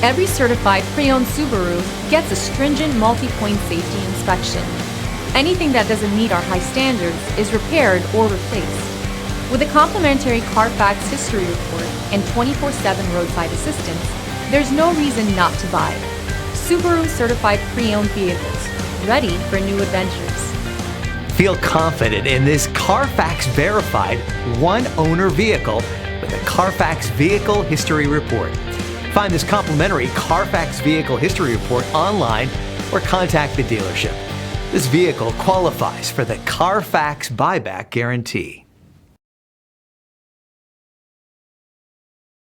Every certified pre-owned Subaru gets a stringent multi-point safety inspection. Anything that doesn't meet our high standards is repaired or replaced. With a complimentary Carfax history report and 24/7 roadside assistance, there's no reason not to buy. Subaru certified pre-owned vehicles, ready for new adventures. Feel confident in this Carfax verified one-owner vehicle with a Carfax Vehicle History Report. Find this complimentary Carfax Vehicle History Report online or contact the dealership. This vehicle qualifies for the Carfax Buyback Guarantee.